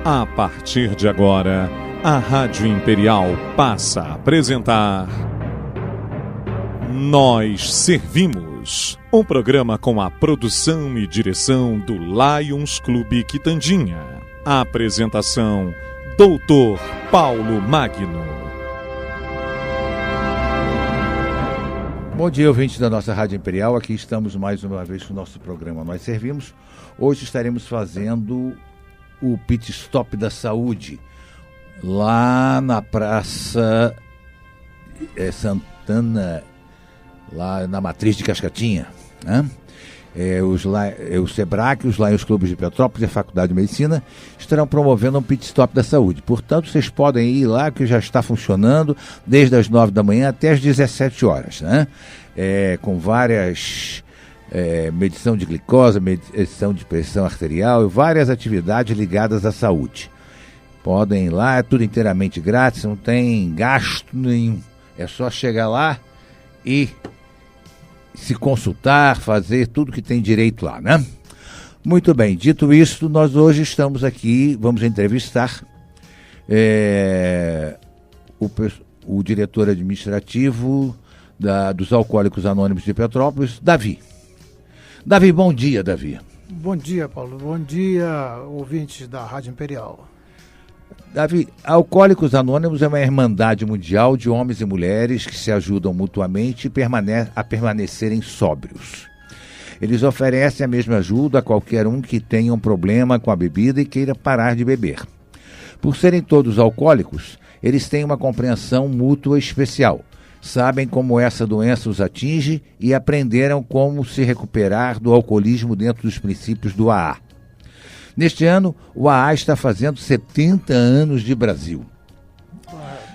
A partir de agora, a Rádio Imperial passa a apresentar Nós Servimos, um programa com a produção e direção do Lions Clube Quitandinha. A apresentação, Dr. Paulo Magno. Bom dia, ouvintes da nossa Rádio Imperial. Aqui estamos mais uma vez com o nosso programa Nós Servimos. Hoje estaremos fazendo o pit stop da saúde lá na Praça Santana, lá na Matriz de Cascatinha, né? O SEBRAC, os Lions Clubes de Petrópolis e a Faculdade de Medicina estarão promovendo um pit stop da saúde. Portanto, vocês podem ir lá, que já está funcionando desde as 9 da manhã até as 17 horas, né? Com várias medição de glicose, medição de pressão arterial e várias atividades ligadas à saúde. Podem ir lá, é tudo inteiramente grátis, não tem gasto nenhum. É só chegar lá e se consultar, fazer tudo que tem direito lá, né? Muito bem, dito isso, nós hoje estamos aqui, vamos entrevistar o diretor administrativo dos Alcoólicos Anônimos de Petrópolis, Davi. Davi, bom dia, Davi. Bom dia, Paulo. Bom dia, ouvintes da Rádio Imperial. Davi, Alcoólicos Anônimos é uma irmandade mundial de homens e mulheres que se ajudam mutuamente a permanecerem sóbrios. Eles oferecem a mesma ajuda a qualquer um que tenha um problema com a bebida e queira parar de beber. Por serem todos alcoólicos, eles têm uma compreensão mútua especial. Sabem como essa doença os atinge e aprenderam como se recuperar do alcoolismo dentro dos princípios do AA. Neste ano, o AA está fazendo 70 anos de Brasil.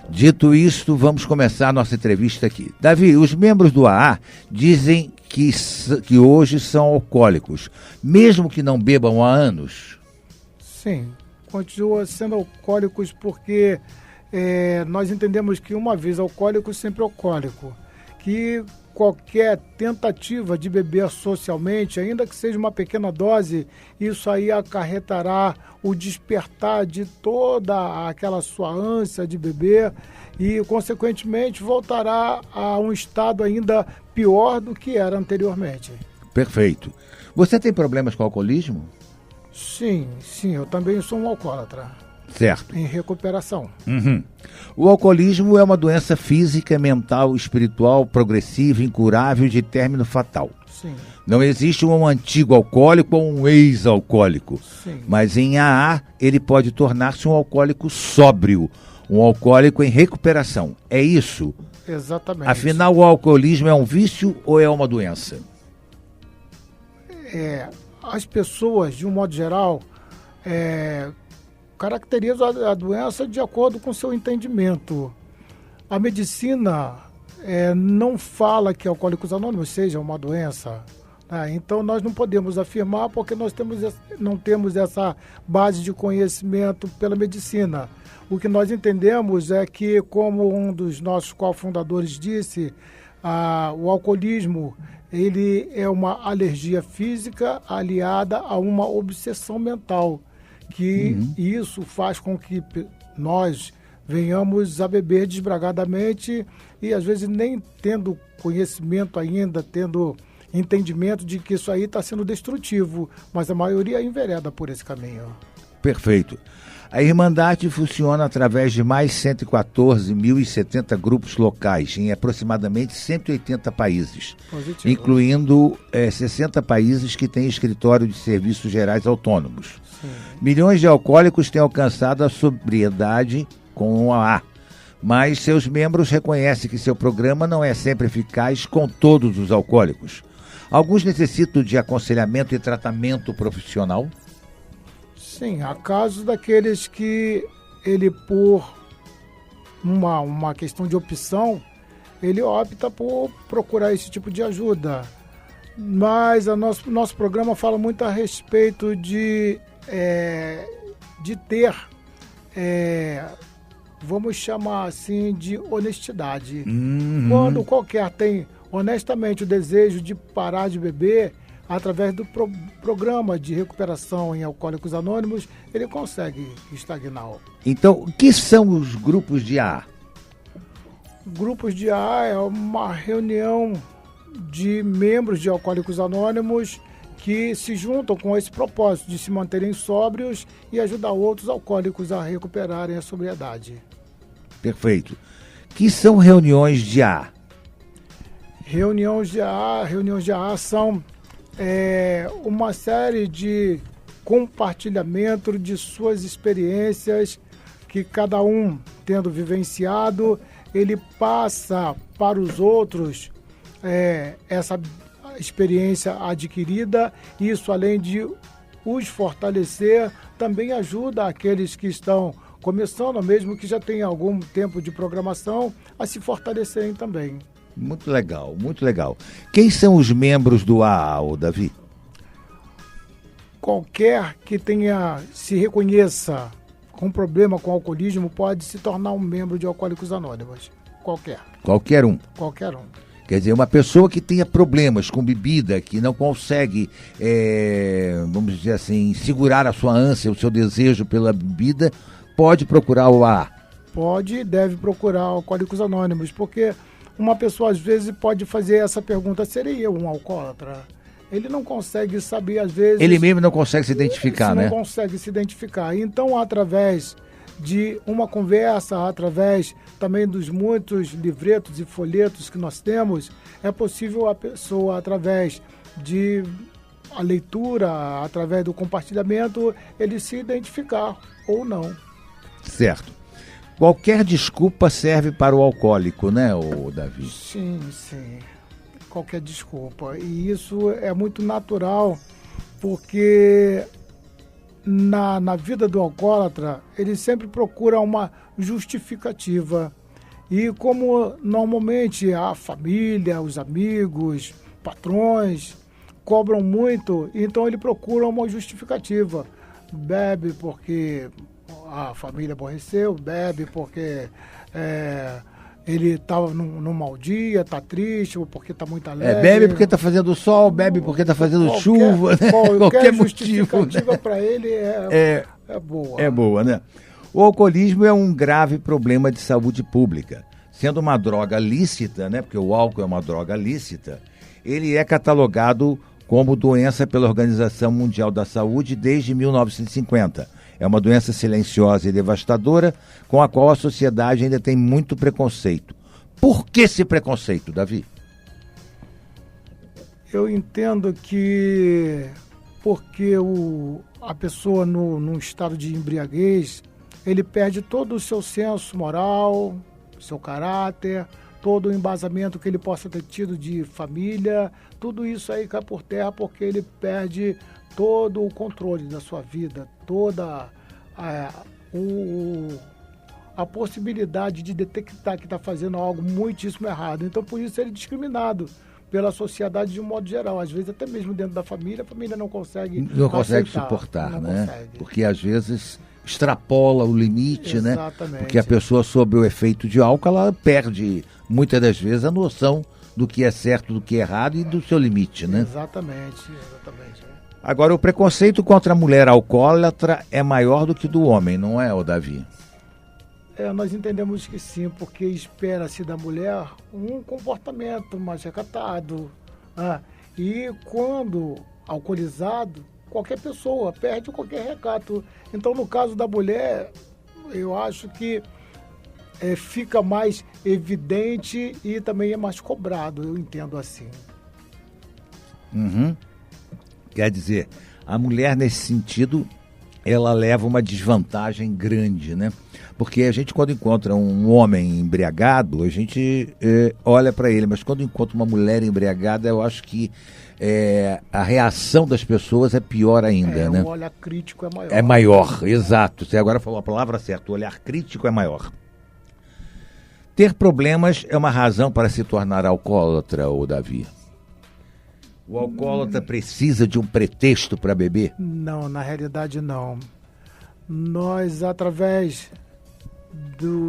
Dito isto, vamos começar a nossa entrevista aqui. Davi, os membros do AA dizem que hoje são alcoólicos, mesmo que não bebam há anos? Sim, continuam sendo alcoólicos porque nós entendemos que uma vez alcoólico, sempre alcoólico. Que qualquer tentativa de beber socialmente, ainda que seja uma pequena dose, isso aí acarretará o despertar de toda aquela sua ânsia de beber e, consequentemente, voltará a um estado ainda pior do que era anteriormente. Perfeito. Você tem problemas com alcoolismo? Sim, eu também sou um alcoólatra. Certo. Em recuperação. Uhum. O alcoolismo é uma doença física, mental, espiritual, progressiva, incurável e de término fatal. Sim. Não existe um antigo alcoólico ou um ex-alcoólico. Sim. Mas em AA ele pode tornar-se um alcoólico sóbrio, um alcoólico em recuperação. É isso? Exatamente. Afinal, o alcoolismo é um vício ou é uma doença? As pessoas, de um modo geral, caracteriza a doença de acordo com o seu entendimento. A medicina não fala que Alcoólicos Anônimos seja uma doença, né? Então nós não podemos afirmar porque nós não temos essa base de conhecimento pela medicina. O que nós entendemos é que, como um dos nossos cofundadores disse, o alcoolismo ele é uma alergia física aliada a uma obsessão mental, que isso faz com que nós venhamos a beber desbragadamente e às vezes nem tendo conhecimento ainda, tendo entendimento de que isso aí está sendo destrutivo, mas a maioria envereda por esse caminho. Perfeito. A Irmandade funciona através de mais 114.070 grupos locais em aproximadamente 180 países, Positivo. Incluindo 60 países que têm escritório de serviços gerais autônomos. Sim. Milhões de alcoólicos têm alcançado a sobriedade com o AA, mas seus membros reconhecem que seu programa não é sempre eficaz com todos os alcoólicos. Alguns necessitam de aconselhamento e tratamento profissional. Sim, há casos daqueles que ele, por uma questão de opção, ele opta por procurar esse tipo de ajuda. Mas nosso programa fala muito a respeito de ter, vamos chamar assim, de honestidade. Quando qualquer tem honestamente o desejo de parar de beber, através do programa de recuperação em Alcoólicos Anônimos, ele consegue estagnar. Então, o que são os grupos de AA? Grupos de AA é uma reunião de membros de Alcoólicos Anônimos que se juntam com esse propósito de se manterem sóbrios e ajudar outros alcoólicos a recuperarem a sobriedade. Perfeito. Que são reuniões de AA? Reuniões de AA são uma série de compartilhamento de suas experiências que cada um, tendo vivenciado, ele passa para os outros essa experiência adquirida. Isso, além de os fortalecer, também ajuda aqueles que estão começando, mesmo que já tenham algum tempo de programação, a se fortalecerem também. Muito legal, muito legal. Quem são os membros do AA, Davi? Qualquer que se reconheça com problema com alcoolismo pode se tornar um membro de Alcoólicos Anônimos. Qualquer um. Qualquer um. Quer dizer, uma pessoa que tenha problemas com bebida, que não consegue, vamos dizer assim, segurar a sua ânsia, o seu desejo pela bebida, pode procurar o AA. Pode e deve procurar Alcoólicos Anônimos, porque uma pessoa às vezes pode fazer essa pergunta: serei eu um alcoólatra? Ele não consegue saber, às vezes... Ele mesmo não consegue se identificar, né? Não consegue se identificar. Então, através de uma conversa, através também dos muitos livretos e folhetos que nós temos, é possível a pessoa, através de a leitura, através do compartilhamento, ele se identificar ou não. Certo. Qualquer desculpa serve para o alcoólico, né, Davi? Sim. Qualquer desculpa. E isso é muito natural, porque na vida do alcoólatra, ele sempre procura uma justificativa. E como normalmente a família, os amigos, patrões cobram muito, então ele procura uma justificativa. Bebe porque a família aborreceu, bebe porque ele estava num mau dia, está triste, ou porque está muito alegre. Bebe porque está fazendo sol, bebe porque está fazendo chuva, né? Qualquer justificativa, né? Para ele é boa. É boa, né? O alcoolismo é um grave problema de saúde pública. Sendo uma droga lícita, né? Porque o álcool é uma droga lícita, ele é catalogado como doença pela Organização Mundial da Saúde desde 1950. É uma doença silenciosa e devastadora, com a qual a sociedade ainda tem muito preconceito. Por que esse preconceito, Davi? Eu entendo que porque a pessoa num estado de embriaguez, ele perde todo o seu senso moral, seu caráter, todo o embasamento que ele possa ter tido de família, tudo isso aí cai por terra porque ele perde todo o controle da sua vida, toda a possibilidade de detectar que está fazendo algo muitíssimo errado. Então, por isso, ele é discriminado pela sociedade de um modo geral. Às vezes, até mesmo dentro da família, a família não consegue suportar, não né? consegue. Porque, às vezes, extrapola o limite, Exatamente. Né? Porque a pessoa, sob o efeito de álcool, ela perde, muitas das vezes, a noção do que é certo, do que é errado e do seu limite, né? Exatamente. Agora, o preconceito contra a mulher alcoólatra é maior do que do homem, não é, Davi? Nós entendemos que sim, porque espera-se da mulher um comportamento mais recatado. E quando alcoolizado, qualquer pessoa perde qualquer recato. Então, no caso da mulher, eu acho que fica mais evidente e também é mais cobrado, eu entendo assim. Uhum. Quer dizer, a mulher, nesse sentido, ela leva uma desvantagem grande, né? Porque a gente, quando encontra um homem embriagado, a gente olha para ele, mas quando encontra uma mulher embriagada, eu acho que a reação das pessoas é pior ainda, né? O olhar crítico é maior. É maior, exato. Você agora falou a palavra certa, o olhar crítico é maior. Ter problemas é uma razão para se tornar alcoólatra, Davi? O alcoólatra precisa de um pretexto para beber? Não, na realidade não. Nós, através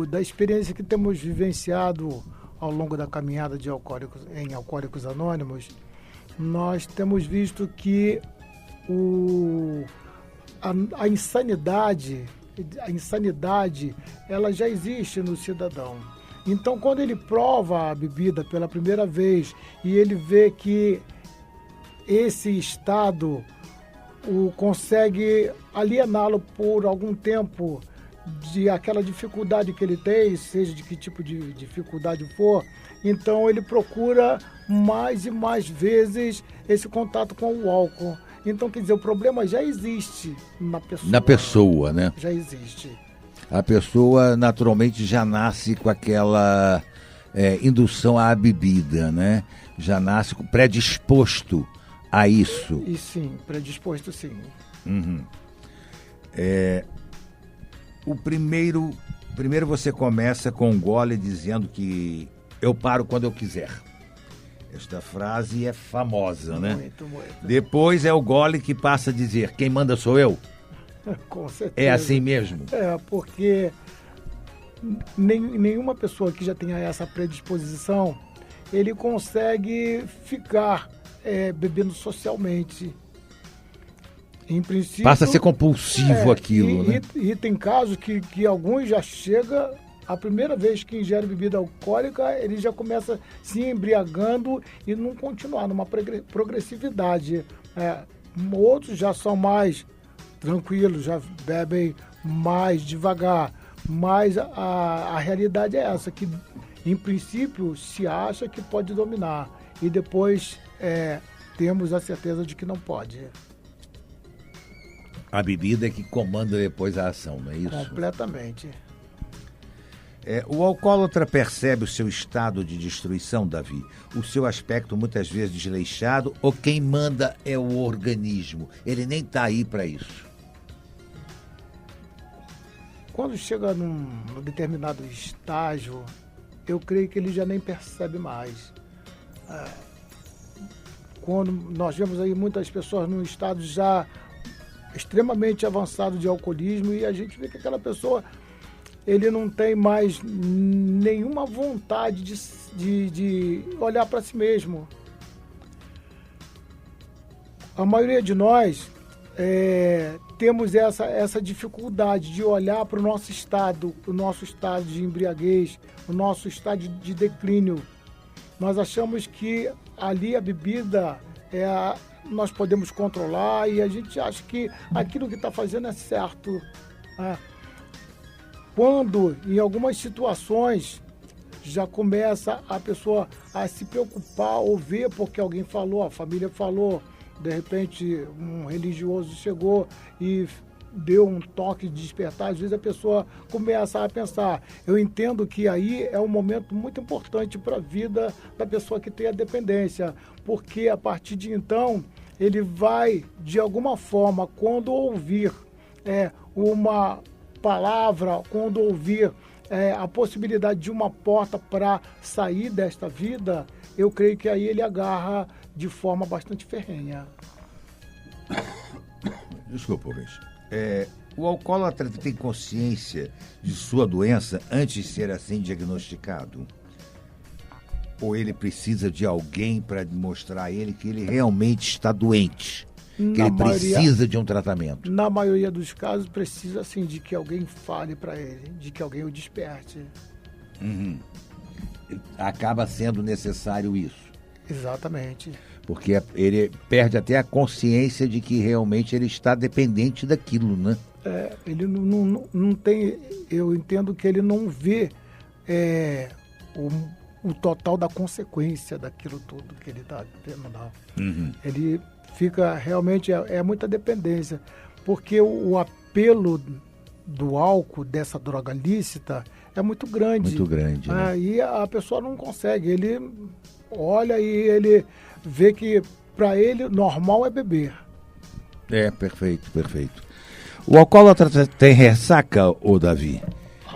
da experiência que temos vivenciado ao longo da caminhada em Alcoólicos Anônimos, nós temos visto que a insanidade, ela já existe no cidadão. Então, quando ele prova a bebida pela primeira vez e ele vê que esse estado consegue aliená-lo por algum tempo de aquela dificuldade que ele tem, seja de que tipo de dificuldade for, então ele procura mais e mais vezes esse contato com o álcool. Então, quer dizer, o problema já existe na pessoa. Na pessoa, né? Já existe. A pessoa naturalmente já nasce com aquela indução à bebida, né? Já nasce predisposto a isso. E sim, predisposto sim. Uhum. O primeiro você começa com um gole dizendo que eu paro quando eu quiser. Esta frase é famosa, né? Muito. Depois é o gole que passa a dizer, quem manda sou eu? Com certeza. É assim mesmo? Porque nenhuma pessoa que já tenha essa predisposição, ele consegue ficar bebendo socialmente. Em princípio, passa a ser compulsivo aquilo, né? E tem casos que alguns já chegam, a primeira vez que ingere bebida alcoólica, ele já começa se embriagando e não continuar numa progressividade. Outros já são mais tranquilos, já bebem mais devagar. Mas a realidade é essa, que em princípio se acha que pode dominar e depois temos a certeza de que não pode. A bebida é que comanda depois a ação, não é isso? Completamente. O alcoólatra percebe o seu estado de destruição, Davi? O seu aspecto muitas vezes desleixado, ou quem manda é o organismo? Ele nem está aí para isso. Quando chega num determinado estágio, eu creio que ele já nem percebe mais. Quando nós vemos aí muitas pessoas num estado já extremamente avançado de alcoolismo e a gente vê que aquela pessoa, ele não tem mais nenhuma vontade de olhar para si mesmo. A maioria de nós temos essa dificuldade de olhar para o nosso estado de embriaguez, o nosso estado de declínio. Nós achamos que ali a bebida nós podemos controlar e a gente acha que aquilo que está fazendo é certo. Quando, em algumas situações, já começa a pessoa a se preocupar ou ver porque alguém falou, a família falou, de repente um religioso chegou e deu um toque de despertar, às vezes a pessoa começa a pensar. Eu entendo que aí é um momento muito importante para a vida da pessoa que tem a dependência, porque a partir de então ele vai, de alguma forma, quando ouvir uma palavra, quando ouvir a possibilidade de uma porta para sair desta vida, eu creio que aí ele agarra de forma bastante ferrenha. Desculpa, Luiz. O alcoólatra tem consciência de sua doença antes de ser assim diagnosticado? Ou ele precisa de alguém para mostrar a ele que ele realmente está doente? Que ele precisa de um tratamento? Na maioria dos casos, precisa assim, de que alguém fale para ele, de que alguém o desperte. Uhum. Acaba sendo necessário isso. Exatamente. Porque ele perde até a consciência de que realmente ele está dependente daquilo, né? Ele não tem... Eu entendo que ele não vê o total da consequência daquilo tudo que ele está tendo. Uhum. Ele fica realmente... É muita dependência. Porque o apelo do álcool, dessa droga lícita, é muito grande. Muito grande, né? E a pessoa não consegue. Ele olha e ele vê que para ele normal é beber. Perfeito. O alcoólatra tem ressaca, ô Davi?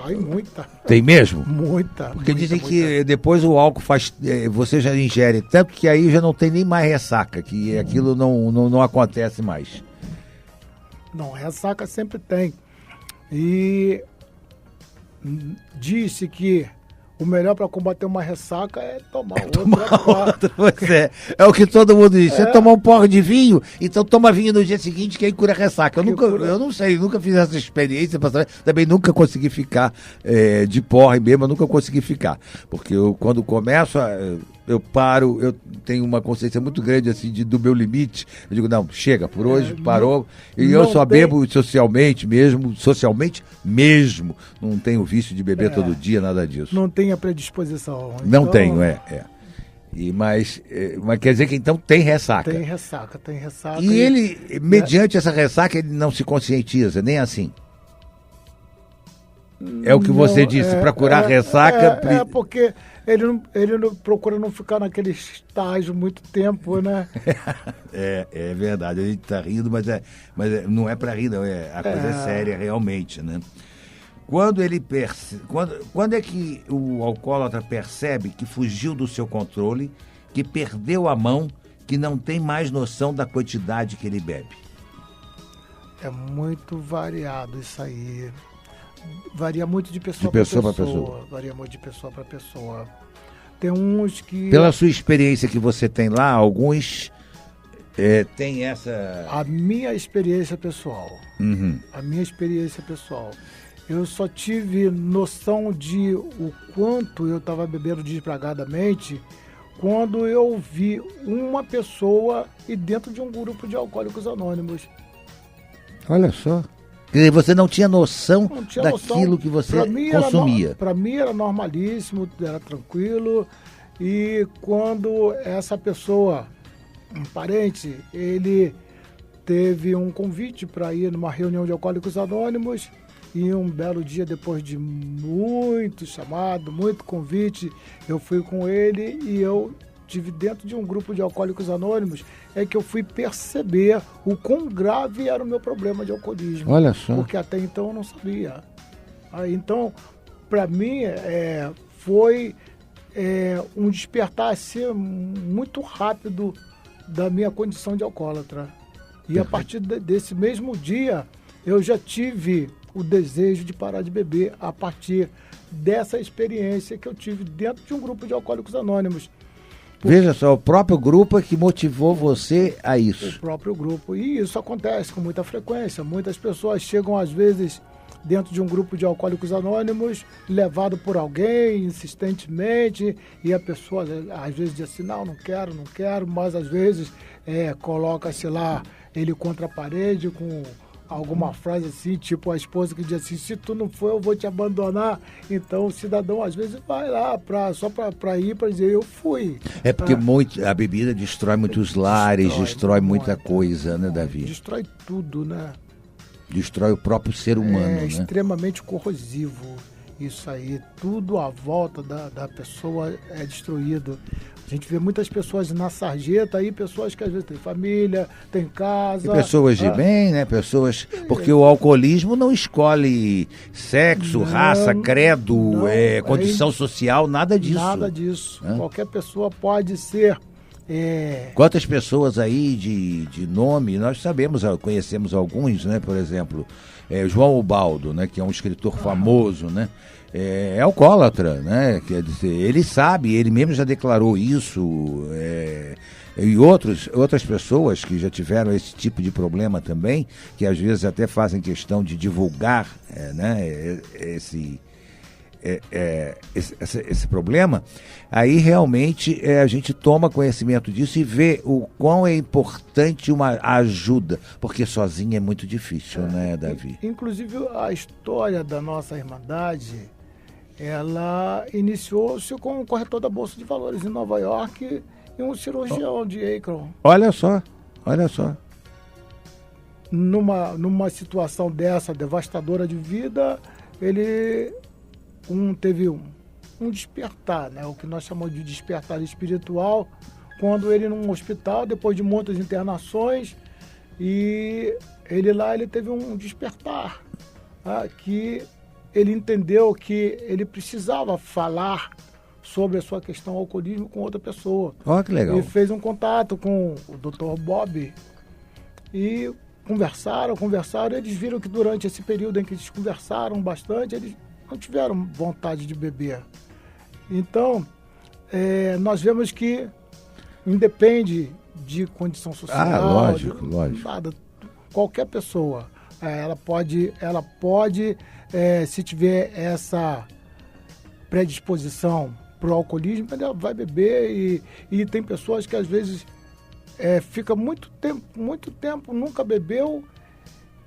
Ai, muita. Tem mesmo? Muita. Porque dizem que depois o álcool faz... Você já ingere tanto que aí já não tem nem mais ressaca, que aquilo não acontece mais. Não, ressaca sempre tem. E disse que o melhor para combater uma ressaca é tomar outra. Pois é o que todo mundo diz. Você tomar um porre de vinho, então toma vinho no dia seguinte que aí cura a ressaca. Eu não sei, nunca fiz essa experiência, também nunca consegui ficar de porre mesmo, eu nunca consegui ficar. Porque quando começo, eu paro, eu tenho uma consciência muito grande assim do meu limite. Eu digo, não, chega, por hoje parou. E eu só bebo socialmente mesmo. Não tenho vício de beber todo dia, nada disso. Não tem a predisposição. Não então... tenho, Mas quer dizer que então tem ressaca. Tem ressaca. E ele, mediante essa ressaca, ele não se conscientiza, nem assim. É o que você disse, para curar ressaca... porque ele não procura não ficar naquele estágio muito tempo, né? É verdade, a gente tá rindo, mas não é para rir, não. A coisa é séria realmente, né? Quando é que o alcoólatra percebe que fugiu do seu controle, que perdeu a mão, que não tem mais noção da quantidade que ele bebe? É muito variado isso aí. Varia muito de pessoa para pessoa. Varia muito de pessoa para pessoa. Tem uns que... Pela sua experiência que você tem lá, alguns têm essa... A minha experiência pessoal. Uhum. Eu só tive noção de o quanto eu estava bebendo desbragadamente quando eu vi uma pessoa e dentro de um grupo de alcoólicos anônimos. Olha só. Quer dizer, você não tinha noção daquilo que você consumia. Para mim era normalíssimo, era tranquilo. E quando essa pessoa, um parente, ele teve um convite para ir numa reunião de alcoólicos anônimos, e um belo dia, depois de muito chamado, muito convite, eu fui com ele e eu tive dentro de um grupo de alcoólicos anônimos, é que eu fui perceber o quão grave era o meu problema de alcoolismo. Olha só. Porque até então eu não sabia. Então, para mim, foi um despertar assim, muito rápido da minha condição de alcoólatra. E a partir desse mesmo dia, eu já tive o desejo de parar de beber a partir dessa experiência que eu tive dentro de um grupo de alcoólicos anônimos. Veja só, o próprio grupo é que motivou você a isso. O próprio grupo. E isso acontece com muita frequência. Muitas pessoas chegam, às vezes, dentro de um grupo de alcoólicos anônimos, levado por alguém, insistentemente, e a pessoa, às vezes, diz assim, não quero, mas, às vezes, coloca-se lá, ele contra a parede com alguma frase assim, tipo a esposa que diz assim, se tu não for, eu vou te abandonar. Então o cidadão às vezes vai lá só para ir para dizer, eu fui. É porque a bebida destrói muitos lares, destrói muita coisa, né, Davi? Destrói tudo, né? Destrói o próprio ser humano, né? É extremamente corrosivo isso aí. Tudo à volta da pessoa é destruído. A gente vê muitas pessoas na sarjeta aí, pessoas que às vezes têm família, têm casa. E pessoas de bem, né? Pessoas... Porque o alcoolismo não escolhe sexo, raça, credo, condição social, nada disso. Nada disso. Qualquer pessoa pode ser... Quantas pessoas aí de nome, nós sabemos, conhecemos alguns, né? Por exemplo, João Ubaldo, né? Que é um escritor famoso, né? É alcoólatra, né? Quer dizer, ele sabe, ele mesmo já declarou isso, e outras pessoas que já tiveram esse tipo de problema também, que às vezes até fazem questão de divulgar né? Esse problema, aí realmente a gente toma conhecimento disso e vê o quão é importante uma ajuda, porque sozinho é muito difícil, né, Davi? Inclusive a história da nossa Irmandade, ela iniciou-se com um corretor da Bolsa de Valores em Nova York e um cirurgião de Akron. Olha só. Numa situação dessa, devastadora de vida, ele teve um despertar, né? O que nós chamamos de despertar espiritual, quando ele num hospital, depois de muitas internações, e ele teve um despertar, que ele entendeu que ele precisava falar sobre a sua questão alcoolismo com outra pessoa. Olha que legal. Ele fez um contato com o Dr. Bob e conversaram, e eles viram que durante esse período em que eles conversaram bastante, eles não tiveram vontade de beber. Então, nós vemos que independe de condição social. Lógico. Nada, qualquer pessoa, ela pode, se tiver essa predisposição para o alcoolismo, ela vai beber e tem pessoas que às vezes fica muito tempo, nunca bebeu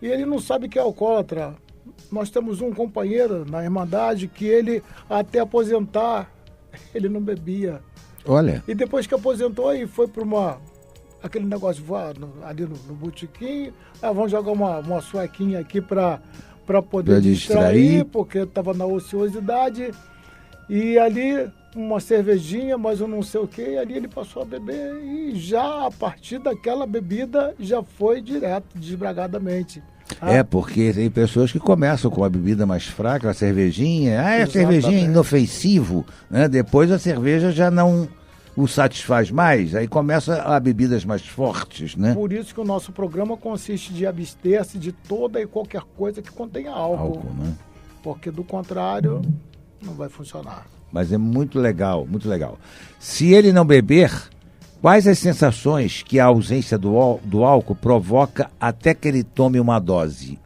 e ele não sabe que é alcoólatra. Nós temos um companheiro na Irmandade que ele, até aposentar, ele não bebia. Olha. E depois que aposentou, aí foi para aquele negócio ali no botequim, vamos jogar uma suequinha aqui para poder distrair, porque estava na ociosidade. E ali, uma cervejinha, mas eu não sei o que, e ali ele passou a beber e já, a partir daquela bebida, já foi direto, desbragadamente. Porque tem pessoas que começam com a bebida mais fraca, a cervejinha, a cervejinha é inofensivo, né? Depois a cerveja já não o satisfaz mais, aí começa a bebidas mais fortes, né? Por isso que o nosso programa consiste de abster-se de toda e qualquer coisa que contenha álcool, né? Porque do contrário, não vai funcionar. Mas é muito legal, muito legal. Se ele não beber, quais as sensações que a ausência do álcool provoca até que ele tome uma dose,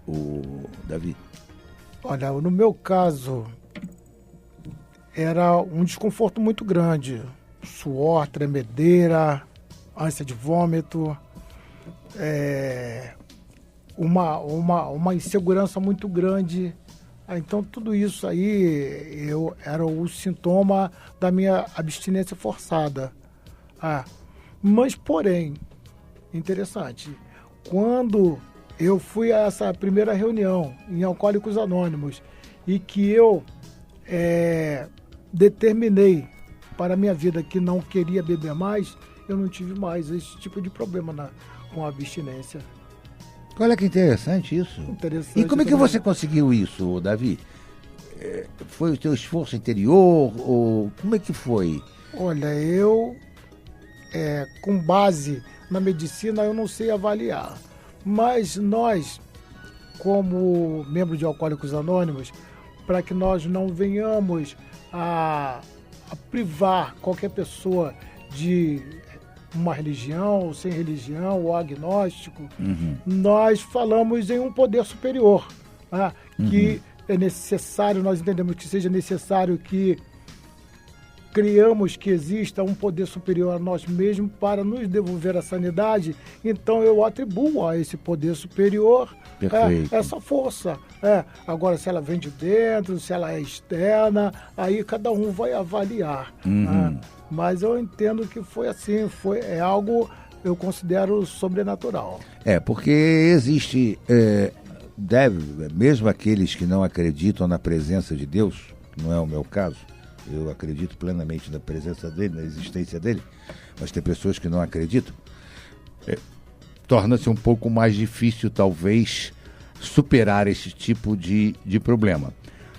Davi? Olha, no meu caso, era um desconforto muito grande. Suor, tremedeira, ânsia de vômito, uma insegurança muito grande. Então, tudo isso aí era o sintoma da minha abstinência forçada. Mas, porém, interessante, quando eu fui a essa primeira reunião em Alcoólicos Anônimos e que eu determinei para a minha vida que não queria beber mais, eu não tive mais esse tipo de problema com a abstinência. Olha que interessante isso. Interessante. E como é que você conseguiu isso, Davi? Foi o teu esforço interior ou como é que foi? Olha, eu, com base na medicina, eu não sei avaliar. Mas nós, como membros de Alcoólicos Anônimos, para que nós não venhamos a privar qualquer pessoa de uma religião, ou sem religião, ou agnóstico, nós falamos em um poder superior, que é necessário, nós entendemos que seja necessário que criamos que exista um poder superior a nós mesmos para nos devolver a sanidade. Então eu atribuo a esse poder superior essa força. Agora, se ela vem de dentro, se ela é externa, aí cada um vai avaliar. Mas eu entendo que foi assim, é algo, eu considero sobrenatural. Porque existe, mesmo aqueles que não acreditam na presença de Deus, não é o meu caso, eu acredito plenamente na presença dele, na existência dele, mas tem pessoas que não acreditam, torna-se um pouco mais difícil, talvez, superar esse tipo de problema.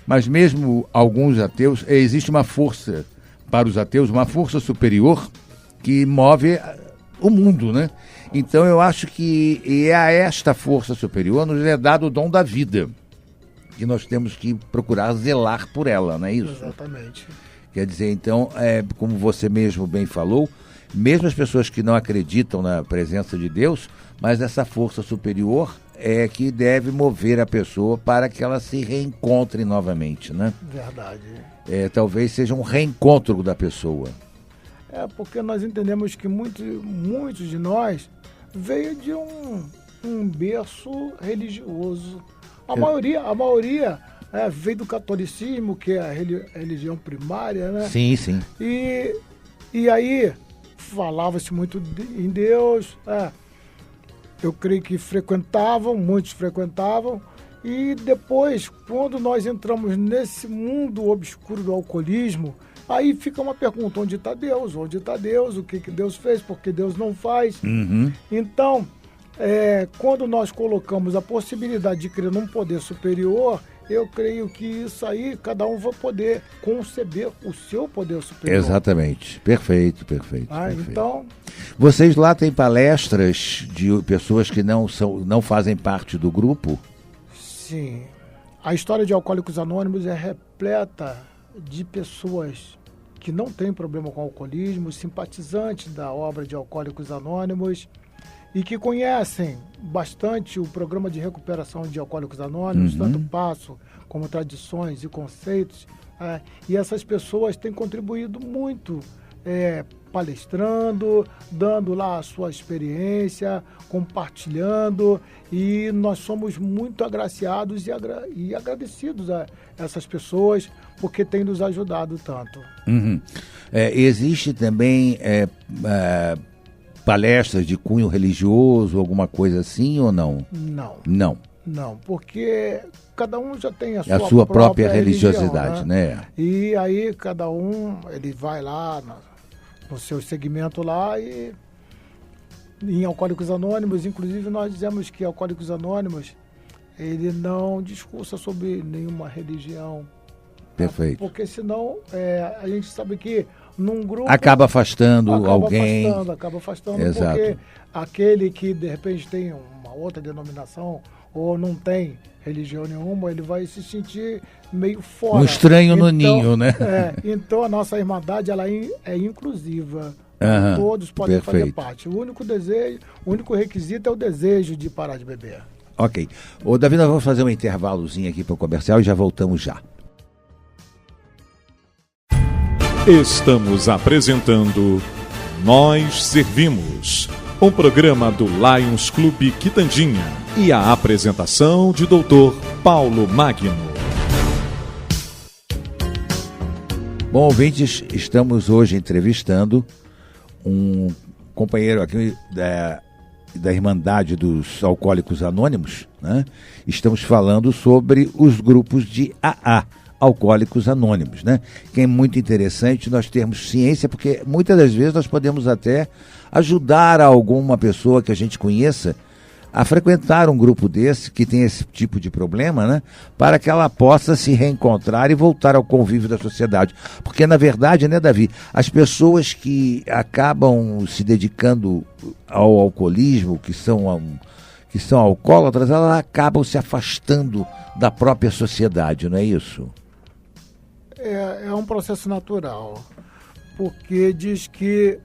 Mas mesmo alguns ateus, existe uma força para os ateus, uma força superior que move o mundo, né? Então eu acho que a esta força superior nos é dado o dom da vida, que nós temos que procurar zelar por ela, não é isso? Exatamente. Quer dizer, então, como você mesmo bem falou, mesmo as pessoas que não acreditam na presença de Deus, mas essa força superior é que deve mover a pessoa para que ela se reencontre novamente, né? Verdade. Talvez seja um reencontro da pessoa. Porque nós entendemos que muitos de nós veio de um berço religioso. A maioria veio do catolicismo, que é a religião primária, né? Sim, sim. E aí falava-se muito em Deus. Eu creio que muitos frequentavam. E depois, quando nós entramos nesse mundo obscuro do alcoolismo, aí fica uma pergunta: onde está Deus? Onde está Deus? O que Deus fez? Por que Deus não faz? Então, quando nós colocamos a possibilidade de crer num poder superior, eu creio que isso aí, cada um vai poder conceber o seu poder superior. Exatamente. Perfeito. Então... Vocês lá têm palestras de pessoas que não fazem parte do grupo? Sim. A história de Alcoólicos Anônimos é repleta de pessoas que não têm problema com alcoolismo, simpatizantes da obra de Alcoólicos Anônimos e que conhecem bastante o programa de recuperação de Alcoólicos Anônimos, tanto passo como tradições e conceitos. E essas pessoas têm contribuído muito, palestrando, dando lá a sua experiência, compartilhando, e nós somos muito agraciados e agradecidos a essas pessoas porque têm nos ajudado tanto. Existe também palestras de cunho religioso, alguma coisa assim ou não? Não, porque cada um já tem a sua própria religiosidade, né? E aí cada um, ele vai lá no seu segmento lá e em Alcoólicos Anônimos, inclusive nós dizemos que Alcoólicos Anônimos, ele não discursa sobre nenhuma religião. Perfeito. Porque senão a gente sabe que num grupo... Acaba afastando alguém. Acaba afastando. Exato. Porque aquele que de repente tem uma outra denominação ou não tem religião nenhuma, ele vai se sentir meio fora. Um estranho no ninho, né? Então a nossa Irmandade ela é inclusiva. Todos podem fazer parte. O único requisito é o desejo de parar de beber. Ok. Ô, Davi, nós vamos fazer um intervalozinho aqui para o comercial e já voltamos já. Estamos apresentando Nós Servimos, um programa do Lions Clube Quitandinha e a apresentação de Dr. Paulo Magno. Bom, ouvintes, estamos hoje entrevistando um companheiro aqui da Irmandade dos Alcoólicos Anônimos, né? Estamos falando sobre os grupos de AA, Alcoólicos Anônimos, né? Que é muito interessante nós termos ciência, porque muitas das vezes nós podemos até ajudar alguma pessoa que a gente conheça a frequentar um grupo desse, que tem esse tipo de problema, né? Para que ela possa se reencontrar e voltar ao convívio da sociedade. Porque, na verdade, né, Davi, as pessoas que acabam se dedicando ao alcoolismo, que são alcoólatras, elas acabam se afastando da própria sociedade, não é isso? É um processo natural, porque diz que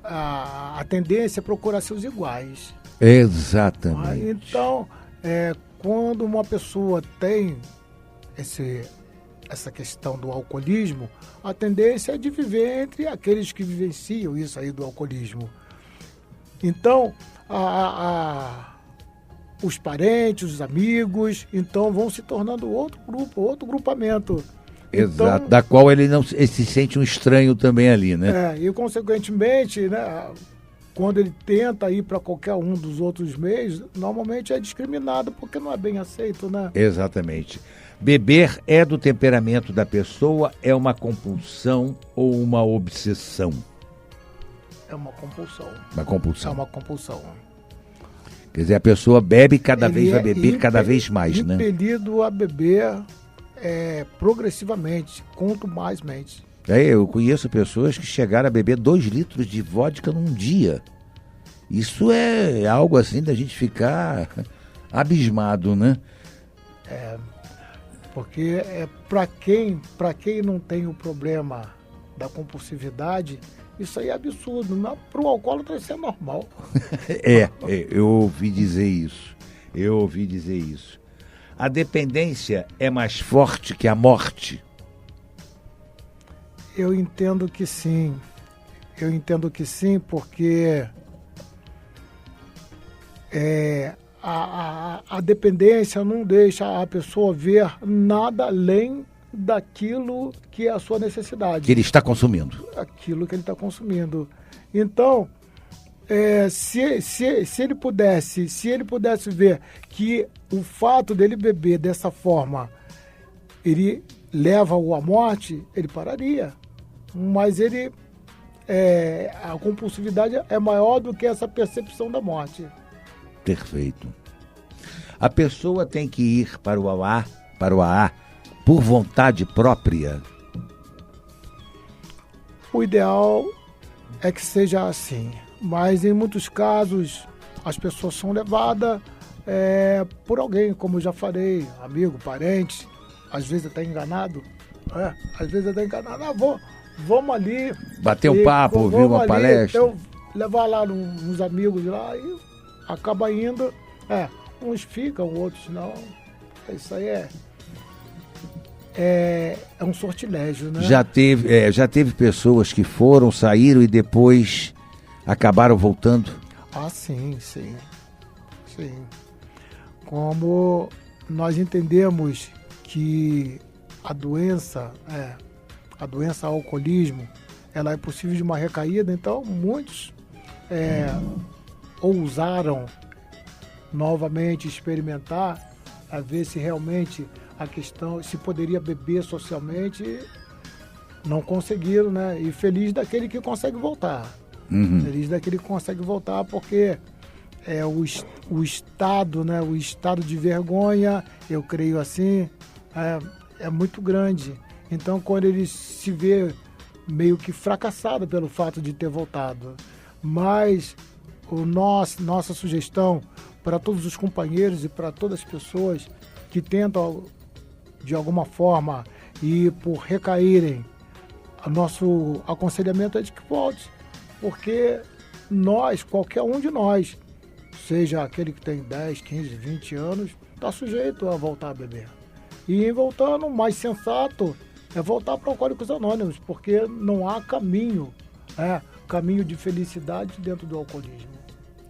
a tendência é procurar seus iguais. Exatamente. Então, quando uma pessoa tem essa questão do alcoolismo, a tendência é de viver entre aqueles que vivenciam isso aí do alcoolismo. Então, os parentes, os amigos, então vão se tornando outro grupo, outro grupamento. Exato, então, da qual ele se sente um estranho também ali, né? E consequentemente, né, quando ele tenta ir para qualquer um dos outros meios, normalmente é discriminado porque não é bem aceito, né? Exatamente. Beber é do temperamento da pessoa, é uma compulsão ou uma obsessão? É uma compulsão. Uma compulsão. É uma compulsão. Quer dizer, a pessoa bebe cada vez, vai beber cada vez mais, né? Impelido a beber progressivamente, quanto mais mente. Eu conheço pessoas que chegaram a beber 2 litros de vodka num dia. Isso é algo assim da gente ficar abismado, né? Porque para quem não tem o problema da compulsividade, isso aí é absurdo. Para o alcoólatra isso é normal. Eu ouvi dizer isso. A dependência é mais forte que a morte? Eu entendo que sim, porque a dependência não deixa a pessoa ver nada além daquilo que é a sua necessidade. Que ele está consumindo. Aquilo que ele está consumindo. Então, se ele pudesse ver que o fato dele beber dessa forma, ele leva-o à morte, ele pararia. Mas a compulsividade é maior do que essa percepção da morte. Perfeito. A pessoa tem que ir para o AA por vontade própria? O ideal é que seja assim, mas em muitos casos as pessoas são levadas por alguém, como eu já falei, amigo, parente, às vezes até enganado. vamos ali. Bater um papo, ouvir uma palestra. Eu levar lá uns amigos lá e acaba indo. Uns ficam, outros não. Isso aí é um sortilégio, né? Já teve pessoas que foram, saíram e depois acabaram voltando? Ah, sim. Como nós entendemos que a doença alcoolismo, ela é possível de uma recaída, então muitos ousaram novamente experimentar, a ver se realmente a questão, se poderia beber socialmente, não conseguiram, né? E feliz daquele que consegue voltar. Feliz daquele que consegue voltar, porque o estado, né? O estado de vergonha, eu creio assim, é muito grande. Então, quando ele se vê meio que fracassado pelo fato de ter voltado. Mas nossa sugestão para todos os companheiros e para todas as pessoas que tentam, de alguma forma, e por recaírem, o nosso aconselhamento é de que volte. Porque qualquer um de nós, seja aquele que tem 10, 15, 20 anos, está sujeito a voltar a beber. E voltando, o mais sensato é voltar para Alcoólicos Anônimos, porque não há caminho de felicidade dentro do alcoolismo.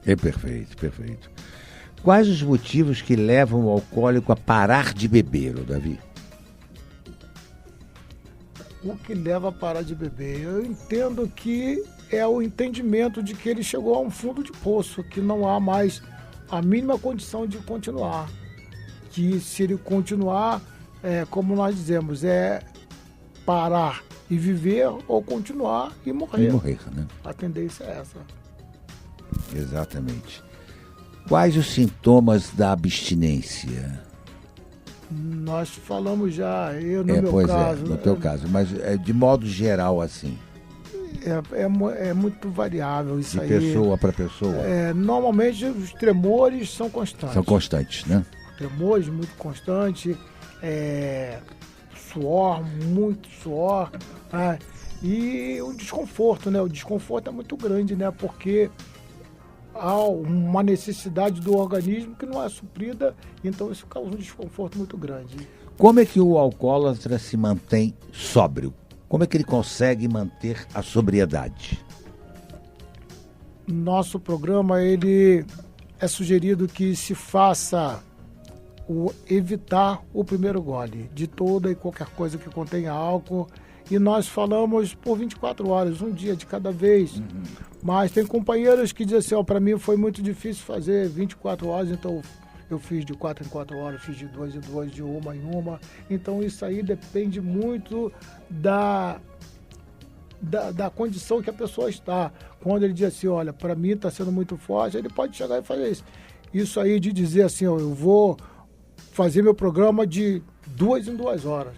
Perfeito. Quais os motivos que levam o alcoólico a parar de beber, Davi? O que leva a parar de beber? Eu entendo que é o entendimento de que ele chegou a um fundo de poço, que não há mais a mínima condição de continuar. Que se ele continuar, como nós dizemos, parar e viver ou continuar e morrer. Né? A tendência é essa. Exatamente. Quais os sintomas da abstinência? Nós falamos já, no meu caso. No teu caso, mas de modo geral assim. É muito variável isso aí. De pessoa para pessoa? Normalmente os tremores são constantes. São constantes, né? Tremores muito constantes, suor, muito suor, e o desconforto, né? O desconforto é muito grande, né? Porque há uma necessidade do organismo que não é suprida, então isso causa um desconforto muito grande. Como é que o alcoólatra se mantém sóbrio? Como é que ele consegue manter a sobriedade? Nosso programa, ele é sugerido que se faça evitar o primeiro gole de toda e qualquer coisa que contenha álcool. E nós falamos por 24 horas, um dia de cada vez. Mas tem companheiros que dizem assim, para mim foi muito difícil fazer 24 horas, então eu fiz de 4 em 4 horas, fiz de 2 em 2, de 1 em 1. Então isso aí depende muito da condição que a pessoa está. Quando ele diz assim, olha, para mim está sendo muito forte, ele pode chegar e fazer isso. Isso aí de dizer assim, eu vou fazer meu programa de 2 em 2 horas.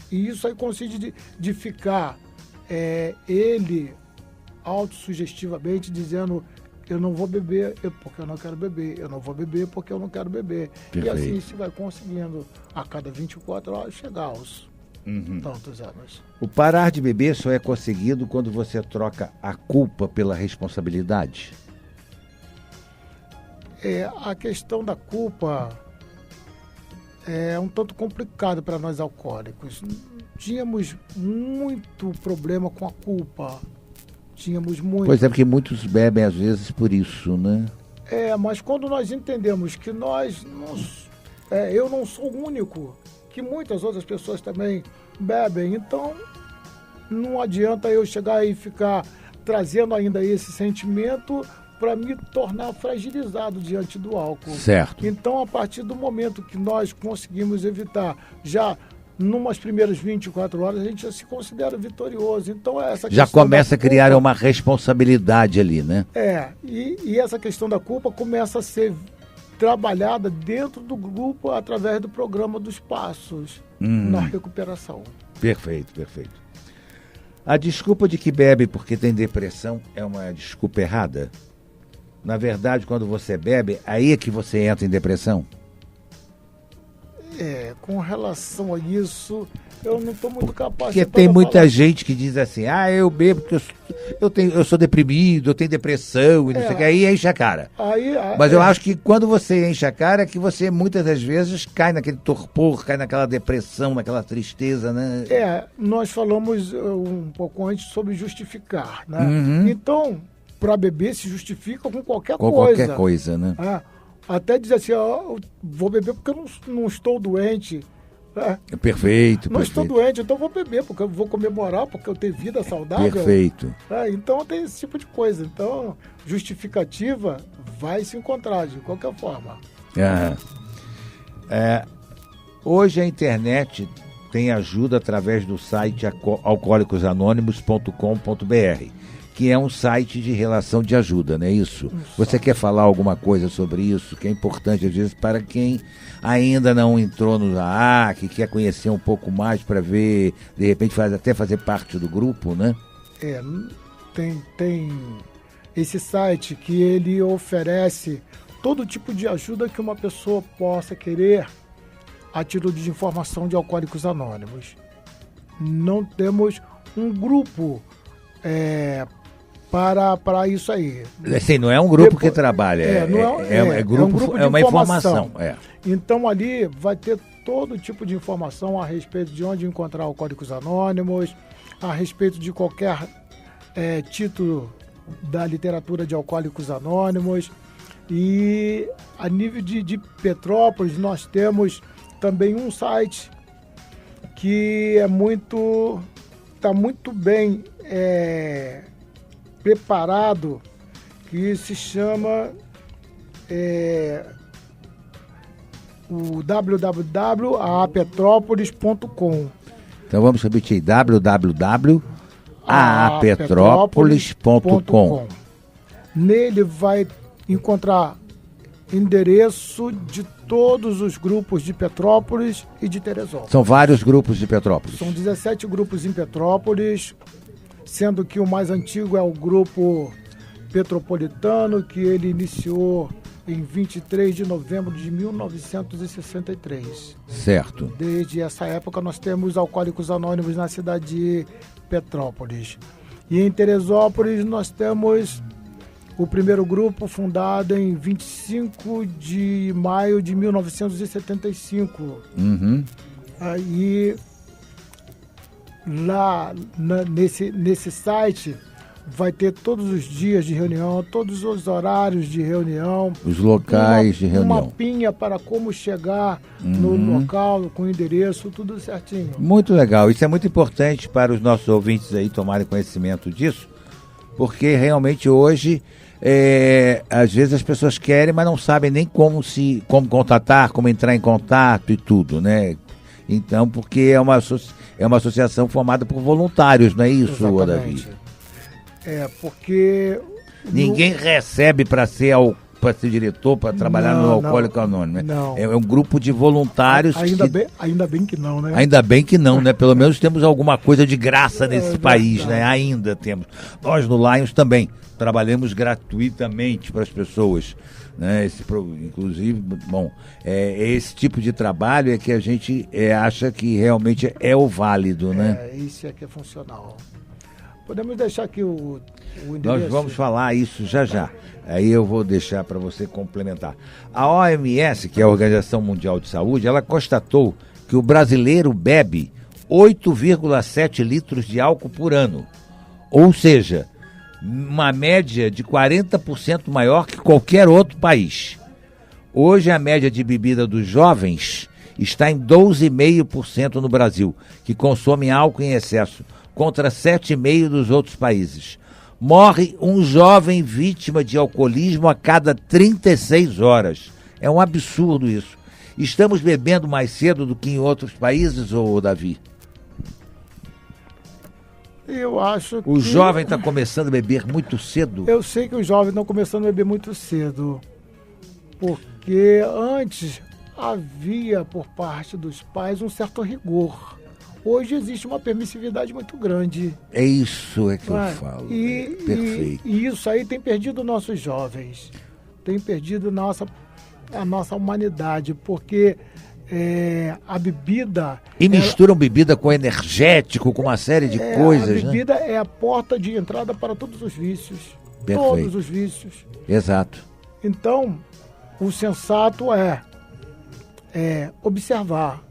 E isso aí consiste de ficar ele autossugestivamente dizendo, eu não vou beber porque eu não quero beber, eu não vou beber porque eu não quero beber. Perfeito. E assim se vai conseguindo a cada 24 horas chegar aos tantos anos. O parar de beber só é conseguido quando você troca a culpa pela responsabilidade? A questão da culpa é um tanto complicado para nós alcoólicos. Tínhamos muito problema com a culpa. Tínhamos muito. Pois é, porque muitos bebem às vezes por isso, né? Mas quando nós entendemos que eu não sou o único, que muitas outras pessoas também bebem, então não adianta eu chegar e ficar trazendo ainda esse sentimento para me tornar fragilizado diante do álcool. Certo. Então, a partir do momento que nós conseguimos evitar, já numas primeiras 24 horas, a gente já se considera vitorioso. Então, essa já começa a criar uma responsabilidade ali, né? E essa questão da culpa começa a ser trabalhada dentro do grupo através do programa dos passos na recuperação. Perfeito. A desculpa de que bebe porque tem depressão é uma desculpa errada? Na verdade, quando você bebe, aí é que você entra em depressão? com relação a isso, eu não estou muito capaz. Porque tem muita gente que diz assim, eu bebo porque eu sou deprimido, eu tenho depressão, e não sei o que, aí enche a cara. Mas eu acho que quando você enche a cara, é que você muitas das vezes cai naquele torpor, cai naquela depressão, naquela tristeza, né? Nós falamos um pouco antes sobre justificar, né? Então, para beber se justifica com qualquer coisa. Qualquer coisa, né? Até dizer assim, eu vou beber porque eu não estou doente. Perfeito. Não estou doente, então eu vou beber, porque eu vou comemorar, porque eu tenho vida saudável. Perfeito. Então tem esse tipo de coisa. Então, justificativa vai se encontrar de qualquer forma. Hoje a internet tem ajuda através do site alcoólicosanônimos.com.br, que é um site de relação de ajuda, não é isso? Você quer falar alguma coisa sobre isso, que é importante às vezes para quem ainda não entrou no que quer conhecer um pouco mais para ver, de repente até fazer parte do grupo, né? Tem esse site que ele oferece todo tipo de ajuda que uma pessoa possa querer a título de informação de Alcoólicos Anônimos. Não temos um grupo para isso aí. Assim, não é um grupo que trabalha, é um grupo de uma informação. Então ali vai ter todo tipo de informação a respeito de onde encontrar Alcoólicos Anônimos, a respeito de qualquer título da literatura de Alcoólicos Anônimos. E a nível de Petrópolis, nós temos também um site que está muito bem preparado, que se chama o www.aapetrópolis.com. Então vamos repetir, www.aapetrópolis.com. Nele vai encontrar endereço de todos os grupos de Petrópolis e de Teresópolis. São vários grupos de Petrópolis. São 17 grupos em Petrópolis, sendo que o mais antigo é o grupo Petropolitano, que ele iniciou em 23 de novembro de 1963. Certo. Desde essa época nós temos Alcoólicos Anônimos na cidade de Petrópolis. E em Teresópolis nós temos o primeiro grupo, fundado em 25 de maio de 1975. Aí, lá nesse site, vai ter todos os dias de reunião, todos os horários de reunião. Os locais de reunião. Um mapinha para como chegar no local, com o endereço, tudo certinho. Muito legal. Isso é muito importante para os nossos ouvintes aí tomarem conhecimento disso, porque realmente hoje às vezes as pessoas querem, mas não sabem nem como contatar, como entrar em contato e tudo, né? Então, porque é uma associação formada por voluntários, não é isso, Davi? Porque ninguém recebe para ser diretor, para trabalhar no Alcoólico Anônimo. Não. É um grupo de voluntários. Ainda bem que não, né? Ainda bem que não, né? Pelo menos temos alguma coisa de graça nesse país, né? Ainda temos. Nós no Lions também trabalhamos gratuitamente para as pessoas, né? Inclusive, esse tipo de trabalho é que a gente acha que realmente é o válido, né? Isso é que é funcional. Podemos deixar aqui o endereço? Nós vamos falar isso já. Aí eu vou deixar para você complementar. A OMS, que é a Organização Mundial de Saúde, ela constatou que o brasileiro bebe 8,7 litros de álcool por ano. Ou seja, uma média de 40% maior que qualquer outro país. Hoje a média de bebida dos jovens está em 12,5% no Brasil, que consomem álcool em excesso, contra 7,5% dos outros países. Morre um jovem vítima de alcoolismo a cada 36 horas. É um absurdo isso. Estamos bebendo mais cedo do que em outros países, Davi? Eu acho que... O jovem está começando a beber muito cedo? Eu sei que os jovens estão começando a beber muito cedo. Porque antes havia, por parte dos pais, um certo rigor. Hoje existe uma permissividade muito grande. É isso que eu falo. Perfeito. E isso aí tem perdido nossos jovens. Tem perdido a nossa humanidade. Porque a bebida... E misturam bebida com energético, com uma série de coisas, A bebida é a porta de entrada para todos os vícios. Perfeito. Todos os vícios. Exato. Então, o sensato é observar.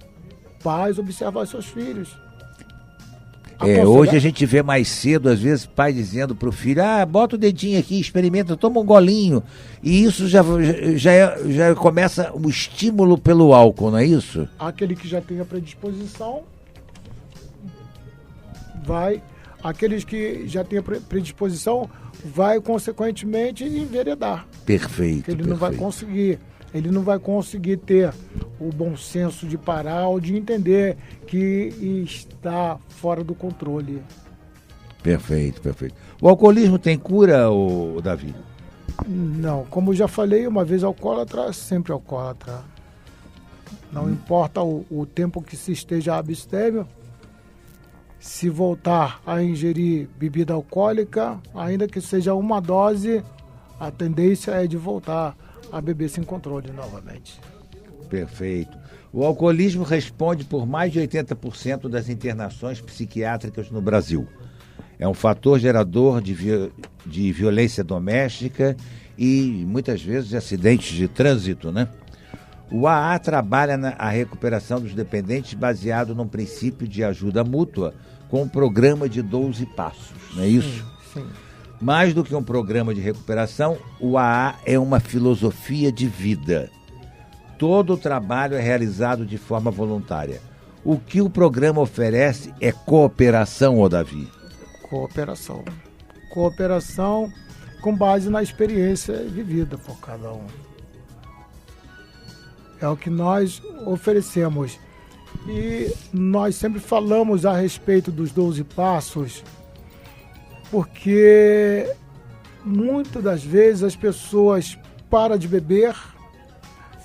Pais, observar seus filhos. Hoje a gente vê mais cedo, às vezes, pai dizendo pro filho, bota o dedinho aqui, experimenta, toma um golinho. E isso já começa o estímulo pelo álcool, não é isso? Aquele que já tem a predisposição vai... Aqueles que já têm a predisposição vai, consequentemente, enveredar. Perfeito. Ele não vai conseguir. Ele não vai conseguir ter o bom senso de parar ou de entender que está fora do controle. Perfeito. O alcoolismo tem cura, Davi? Não, como eu já falei, uma vez alcoólatra, sempre alcoólatra. Não importa o tempo que se esteja abstêmio, se voltar a ingerir bebida alcoólica, ainda que seja uma dose, a tendência é de voltar a beber sem controle novamente. Perfeito. O alcoolismo responde por mais de 80% das internações psiquiátricas no Brasil. É um fator gerador de violência doméstica e, muitas vezes, de acidentes de trânsito, né? O AA trabalha a recuperação dos dependentes baseado num princípio de ajuda mútua com um programa de 12 passos, não é isso? Sim. Mais do que um programa de recuperação, o AA é uma filosofia de vida. Todo o trabalho é realizado de forma voluntária. O que o programa oferece é cooperação, Davi? Cooperação. Cooperação com base na experiência vivida por cada um. É o que nós oferecemos. E nós sempre falamos a respeito dos 12 passos, porque muitas das vezes as pessoas param de beber,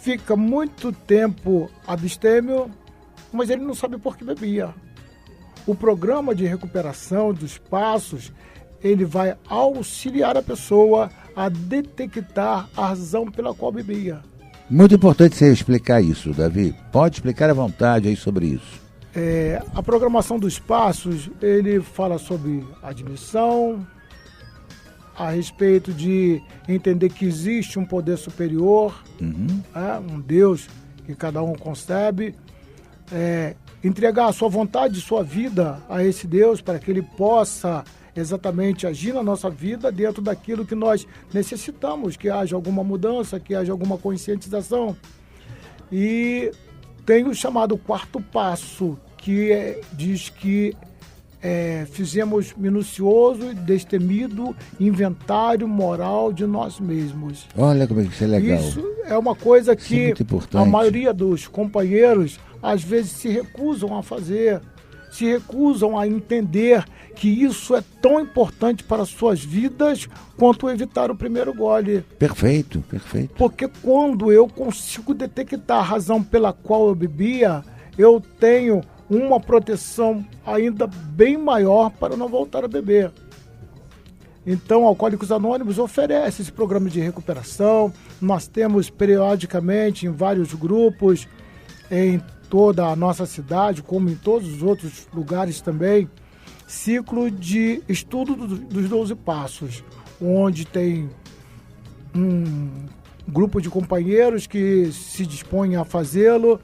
fica muito tempo abstêmio, mas ele não sabe por que bebia. O programa de recuperação dos passos, ele vai auxiliar a pessoa a detectar a razão pela qual bebia. Muito importante você explicar isso, Davi. Pode explicar à vontade aí sobre isso. A programação dos passos, ele fala sobre admissão, a respeito de entender que existe um poder superior, um Deus que cada um concebe, entregar a sua vontade, sua vida a esse Deus para que ele possa exatamente agir na nossa vida dentro daquilo que nós necessitamos, que haja alguma mudança, que haja alguma conscientização. E tem o chamado quarto passo, que diz que fizemos minucioso e destemido inventário moral de nós mesmos. Olha como isso é legal. Isso é uma coisa que a maioria dos companheiros às vezes se recusam a fazer, se recusam a entender que isso é tão importante para as suas vidas quanto evitar o primeiro gole. Perfeito. Porque quando eu consigo detectar a razão pela qual eu bebia, eu tenho uma proteção ainda bem maior para não voltar a beber. Então, Alcoólicos Anônimos oferece esse programa de recuperação. Nós temos periodicamente em vários grupos, em toda a nossa cidade, como em todos os outros lugares também, ciclo de estudo dos 12 passos, onde tem um grupo de companheiros que se dispõem a fazê-lo,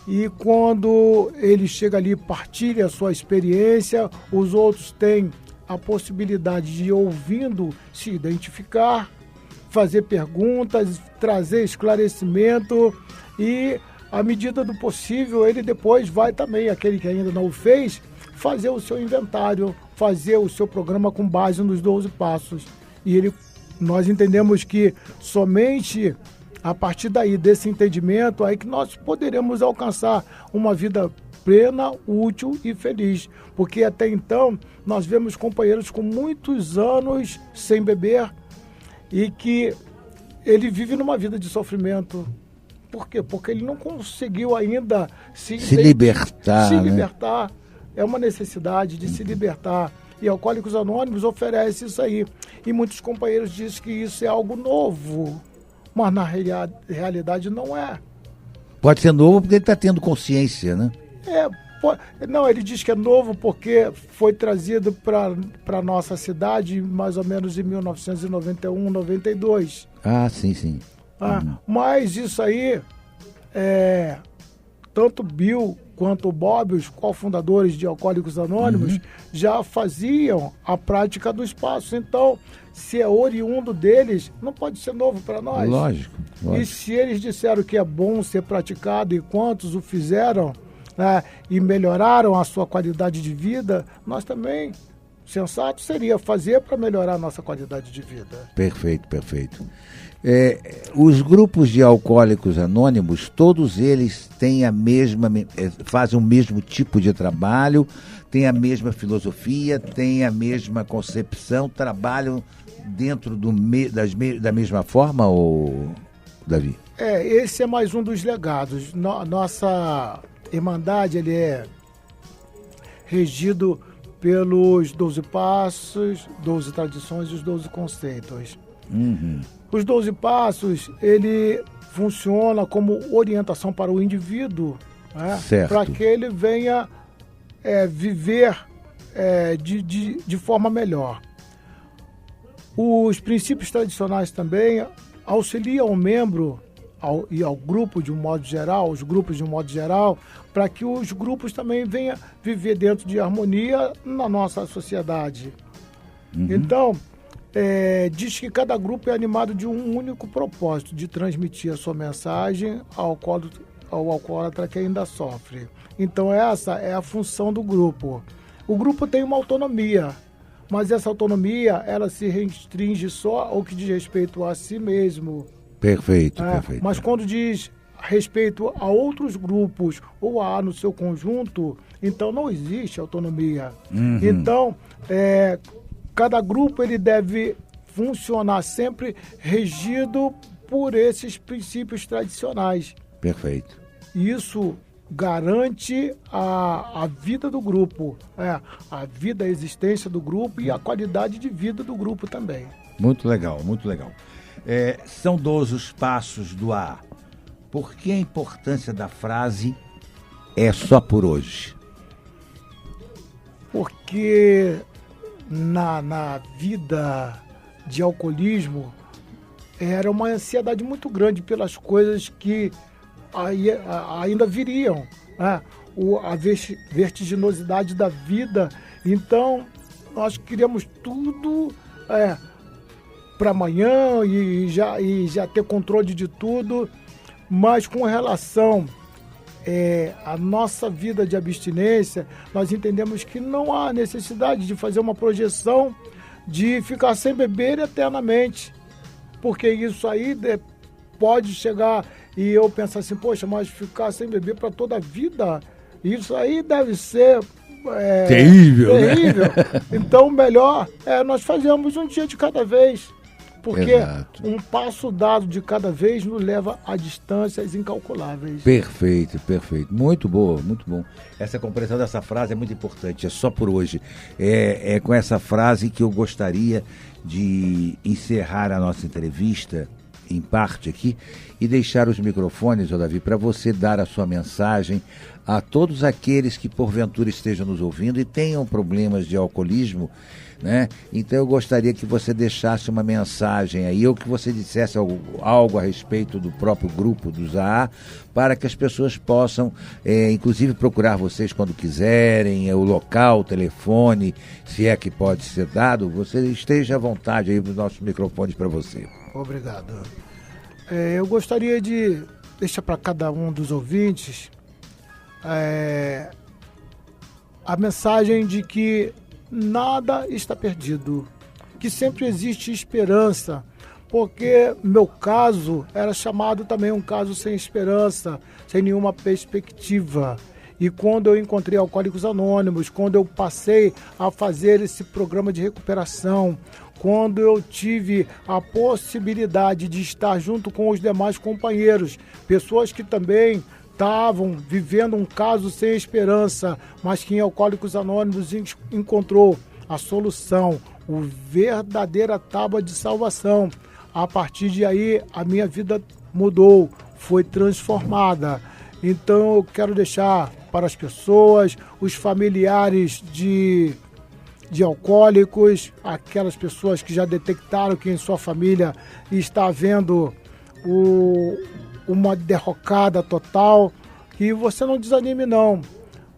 e quando ele chega ali, partilha a sua experiência, os outros têm a possibilidade de, ouvindo, se identificar, fazer perguntas, trazer esclarecimento e, à medida do possível, ele depois vai também, aquele que ainda não o fez, fazer o seu inventário, fazer o seu programa com base nos 12 passos. E nós entendemos que somente a partir daí, desse entendimento, aí que nós poderemos alcançar uma vida plena, útil e feliz. Porque até então, nós vemos companheiros com muitos anos sem beber e que ele vive numa vida de sofrimento. Por quê? Porque ele não conseguiu ainda se libertar. Se libertar. É uma necessidade de se libertar. E Alcoólicos Anônimos oferece isso aí. E muitos companheiros dizem que isso é algo novo. Mas na realidade não é. Pode ser novo porque ele está tendo consciência, né? Não, ele diz que é novo porque foi trazido para a nossa cidade mais ou menos em 1991, 92. Ah, sim. Mas isso aí, tanto Bill quanto o Bob, os cofundadores de Alcoólicos Anônimos, já faziam a prática dos passos. Então, se é oriundo deles, não pode ser novo para nós. Lógico. E se eles disseram que é bom ser praticado e quantos o fizeram, né, e melhoraram a sua qualidade de vida, nós também, sensato seria fazer para melhorar a nossa qualidade de vida. Perfeito. Os grupos de alcoólicos anônimos, todos eles têm fazem o mesmo tipo de trabalho, têm a mesma filosofia, têm a mesma concepção, trabalham dentro da mesma forma, Davi? Esse é mais um dos legados. Nossa Irmandade, ele é regido pelos 12 passos, 12 tradições e os 12 conceitos. Os 12 passos, ele funciona como orientação para o indivíduo, né, para que ele venha viver de forma melhor. Os princípios tradicionais também auxiliam o membro e ao grupo de um modo geral, os grupos de um modo geral, para que os grupos também venham viver dentro de harmonia na nossa sociedade. Então, diz que cada grupo é animado de um único propósito, de transmitir a sua mensagem ao alcoólatra que ainda sofre. Então essa é a função do grupo. O grupo tem uma autonomia, mas essa autonomia ela se restringe só ao que diz respeito a si mesmo. Perfeito. Mas quando diz respeito a outros grupos ou a no seu conjunto, então não existe autonomia. Então, cada grupo ele deve funcionar sempre regido por esses princípios tradicionais. Perfeito. Isso garante a vida do grupo, a vida, a existência do grupo e a qualidade de vida do grupo também. Muito legal. São 12 os passos do AA. Por que a importância da frase é só por hoje? Porque na vida de alcoolismo era uma ansiedade muito grande pelas coisas que ainda viriam, né? A vertiginosidade da vida. Então nós queríamos tudo para amanhã e já ter controle de tudo, mas com relação a nossa vida de abstinência, nós entendemos que não há necessidade de fazer uma projeção de ficar sem beber eternamente, porque isso aí pode chegar e eu pensar assim, poxa, mas ficar sem beber para toda a vida, isso aí deve ser terrível, né? Então, melhor nós fazemos um dia de cada vez, porque Exato. Um passo dado de cada vez nos leva a distâncias incalculáveis. Perfeito. Muito boa, muito bom. Essa compreensão dessa frase é muito importante, é só por hoje. É com essa frase que eu gostaria de encerrar a nossa entrevista, em parte aqui, e deixar os microfones, Davi, para você dar a sua mensagem a todos aqueles que porventura estejam nos ouvindo e tenham problemas de alcoolismo, né? Então eu gostaria que você deixasse uma mensagem aí, ou que você dissesse algo a respeito do próprio grupo dos AA, para que as pessoas possam, inclusive, procurar vocês quando quiserem, o local, o telefone, se é que pode ser dado. Você esteja à vontade aí para os nossos microfones para você. Obrigado. Eu gostaria de deixar para cada um dos ouvintes a mensagem de que nada está perdido, que sempre existe esperança, porque meu caso era chamado também um caso sem esperança, sem nenhuma perspectiva. E quando eu encontrei Alcoólicos Anônimos, quando eu passei a fazer esse programa de recuperação, quando eu tive a possibilidade de estar junto com os demais companheiros, pessoas que também estavam vivendo um caso sem esperança, mas que em Alcoólicos Anônimos encontrou a solução, a verdadeira tábua de salvação. A partir de aí, a minha vida mudou. foi transformada. Então eu quero deixar para as pessoas, os familiares de alcoólicos, aquelas pessoas que já detectaram que em sua família está havendo uma derrocada total, que você não desanime não.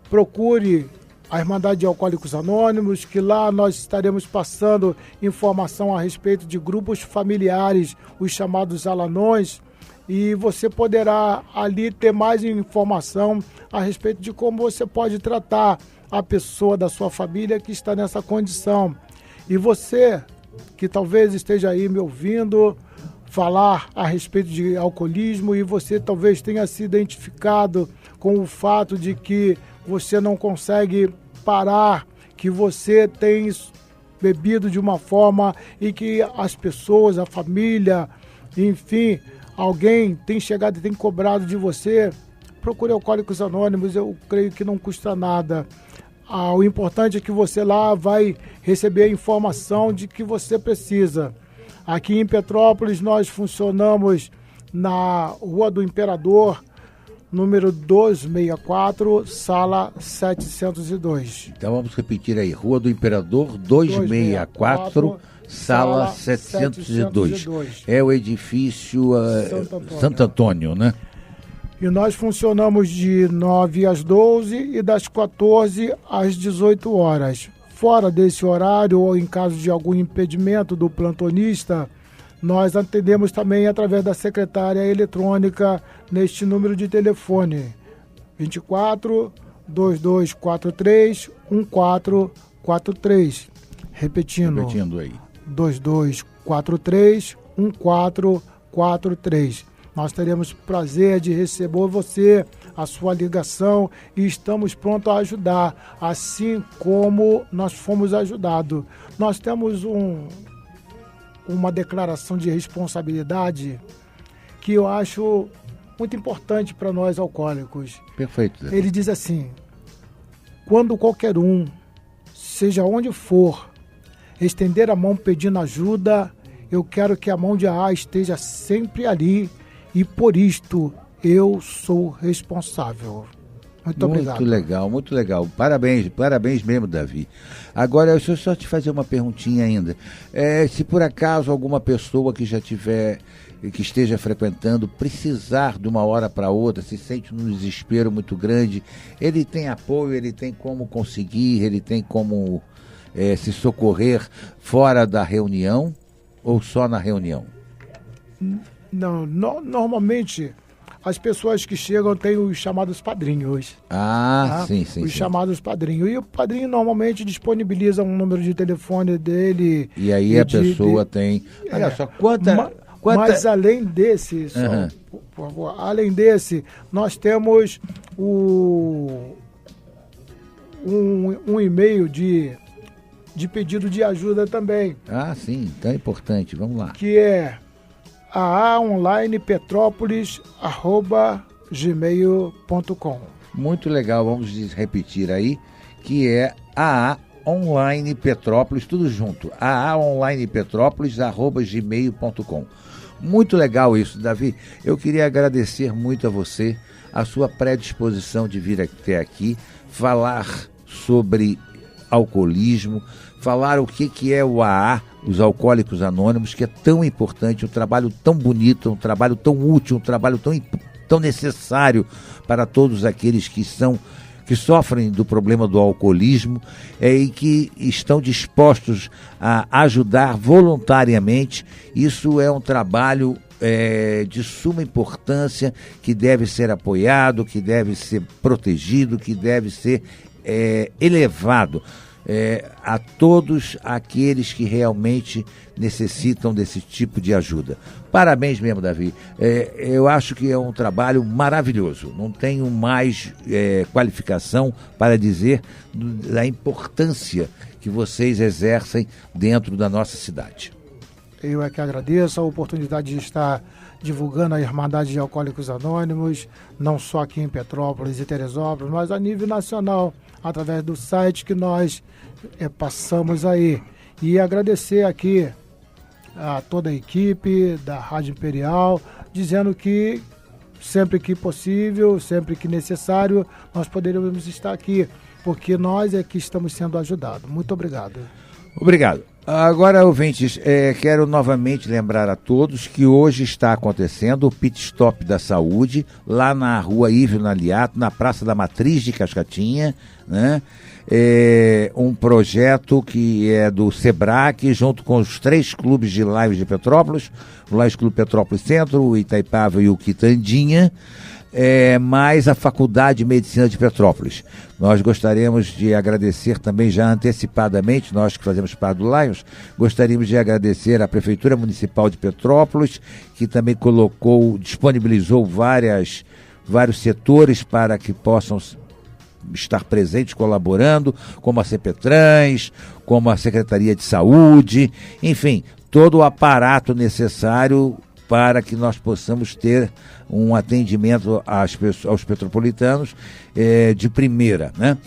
Procure a Irmandade de Alcoólicos Anônimos, que lá nós estaremos passando informação a respeito de grupos familiares, os chamados alanões, e você poderá ali ter mais informação a respeito de como você pode tratar a pessoa da sua família que está nessa condição. E você, que talvez esteja aí me ouvindo falar a respeito de alcoolismo e você talvez tenha se identificado com o fato de que você não consegue parar, que você tem bebido de uma forma e que as pessoas, a família, enfim, alguém tem chegado e tem cobrado de você, procure Alcoólicos Anônimos, eu creio que não custa nada. O importante é que você lá vai receber a informação de que você precisa. Aqui em Petrópolis nós funcionamos na Rua do Imperador, número 264, sala 702. Então vamos repetir aí, Rua do Imperador 264, sala 702. É o edifício Santo Antônio, né? E nós funcionamos de 9 às 12 e das 14 às 18 horas. Fora desse horário, ou em caso de algum impedimento do plantonista, nós atendemos também através da secretária eletrônica neste número de telefone 24 2243 1443. Repetindo aí. 2243 1443. Nós teremos prazer de receber você, a sua ligação, e estamos prontos a ajudar, assim como nós fomos ajudados. Nós temos uma declaração de responsabilidade que eu acho muito importante para nós alcoólicos. Perfeito. Ele diz assim: quando qualquer um, seja onde for, estender a mão pedindo ajuda, eu quero que a mão de AA esteja sempre ali, e por isto eu sou responsável. Muito obrigado. Muito legal. Parabéns mesmo, Davi. Agora, deixa eu só te fazer uma perguntinha ainda. Se por acaso alguma pessoa que esteja frequentando precisar de uma hora para outra, se sente num desespero muito grande, ele tem apoio, ele tem como conseguir, ele tem como se socorrer fora da reunião ou só na reunião? Não, normalmente as pessoas que chegam têm os chamados padrinhos. Tá? Sim. Os chamados padrinhos. E o padrinho normalmente disponibiliza um número de telefone dele. E aí a pessoa tem... Olha só, quanta... Mas além desse, por favor, além desse, nós temos um e-mail de pedido de ajuda também. Sim, então é importante. Vamos lá. Que é aaonlinepetrópolis@gmail.com. Muito legal, vamos repetir aí, que é aaonlinepetrópolis, tudo junto, aaonlinepetrópolis@gmail.com. Muito legal isso, Davi. Eu queria agradecer muito a você, a sua predisposição de vir até aqui, falar sobre alcoolismo, falar o que é o AA, os Alcoólicos Anônimos, que é tão importante, um trabalho tão bonito, um trabalho tão útil, um trabalho tão necessário para todos aqueles que sofrem do problema do alcoolismo e que estão dispostos a ajudar voluntariamente. Isso é um trabalho de suma importância, que deve ser apoiado, que deve ser protegido, que deve ser elevado a todos aqueles que realmente necessitam desse tipo de ajuda. Parabéns mesmo, Davi. Eu acho que é um trabalho maravilhoso. Não tenho mais qualificação para dizer da importância que vocês exercem dentro da nossa cidade. Eu é que agradeço a oportunidade de estar divulgando a Irmandade de Alcoólicos Anônimos, não só aqui em Petrópolis e Teresópolis, mas a nível nacional, através do site que nós passamos aí. E agradecer aqui a toda a equipe da Rádio Imperial, dizendo que sempre que possível, sempre que necessário, nós poderemos estar aqui, porque nós é que estamos sendo ajudados. Muito obrigado. Obrigado. Agora, ouvintes, quero novamente lembrar a todos que hoje está acontecendo o Pit Stop da Saúde, lá na rua Ívio Naliato, na Praça da Matriz de Cascatinha, né? Um projeto que é do SEBRAC, junto com os 3 clubes de Lions de Petrópolis, o Lions Clube Petrópolis Centro, o Itaipava e o Quitandinha, mais a Faculdade de Medicina de Petrópolis. Nós gostaríamos de agradecer também já antecipadamente, nós que fazemos parte do Lions, gostaríamos de agradecer à Prefeitura Municipal de Petrópolis, que também disponibilizou vários setores para que possam estar presentes, colaborando, como a CEPETRANS, como a Secretaria de Saúde, enfim, todo o aparato necessário para que nós possamos ter um atendimento aos petropolitanos de primeira, né?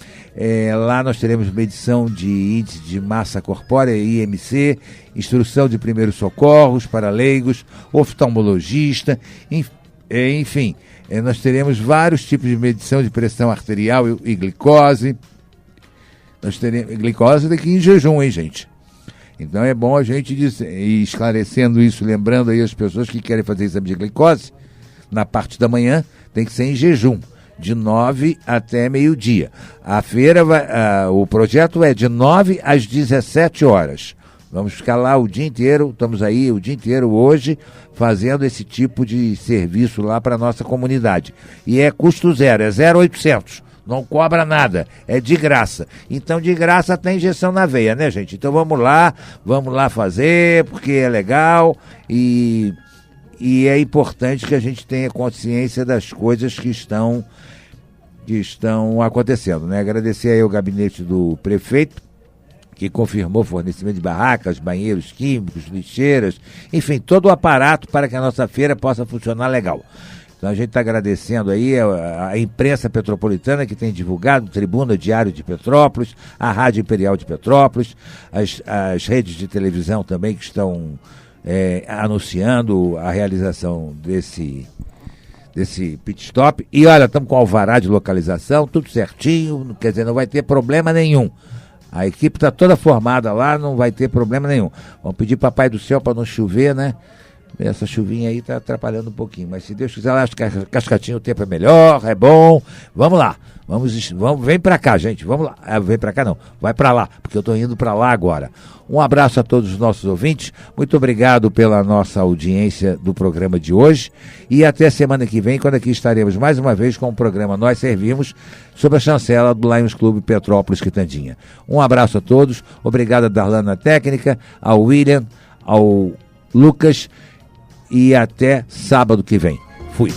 Lá nós teremos medição de índice de massa corpórea, IMC, instrução de primeiros socorros para leigos, oftalmologista, enfim, nós teremos vários tipos de medição de pressão arterial e glicose. Nós teremos glicose daqui em jejum, hein, gente? Então é bom a gente ir esclarecendo isso, lembrando aí as pessoas que querem fazer exame de glicose, na parte da manhã tem que ser em jejum, de 9 até meio-dia. A feira, o projeto é de 9 às 17 horas. Vamos ficar lá o dia inteiro, estamos aí o dia inteiro hoje, fazendo esse tipo de serviço lá para a nossa comunidade. E é custo zero, é 0,800. Não cobra nada, é de graça. Então, de graça tem injeção na veia, né, gente? Então, vamos lá fazer, porque é legal e é importante que a gente tenha consciência das coisas que estão acontecendo, né? Agradecer aí ao gabinete do prefeito, que confirmou fornecimento de barracas, banheiros químicos, lixeiras, enfim, todo o aparato para que a nossa feira possa funcionar legal. Então a gente está agradecendo aí a imprensa petropolitana que tem divulgado, Tribuna Diário de Petrópolis, a Rádio Imperial de Petrópolis, as redes de televisão também que estão anunciando a realização desse pit stop. E olha, estamos com alvará de localização, tudo certinho, quer dizer, não vai ter problema nenhum. A equipe está toda formada lá, não vai ter problema nenhum. Vamos pedir Papai do Céu para não chover, né? Essa chuvinha aí está atrapalhando um pouquinho, mas se Deus quiser, lá, acho que Cascatinha o tempo é melhor, é bom. Vamos lá, vem para cá, gente, vamos lá. Vem para cá não, vai para lá, porque eu estou indo para lá agora. Um abraço a todos os nossos ouvintes, muito obrigado pela nossa audiência do programa de hoje e até semana que vem, quando aqui estaremos mais uma vez com o programa Nós Servimos, sob a chancela do Lions Clube Petrópolis Quitandinha. Um abraço a todos, obrigado a Darlan na técnica, ao William, ao Lucas, e até sábado que vem. Fui.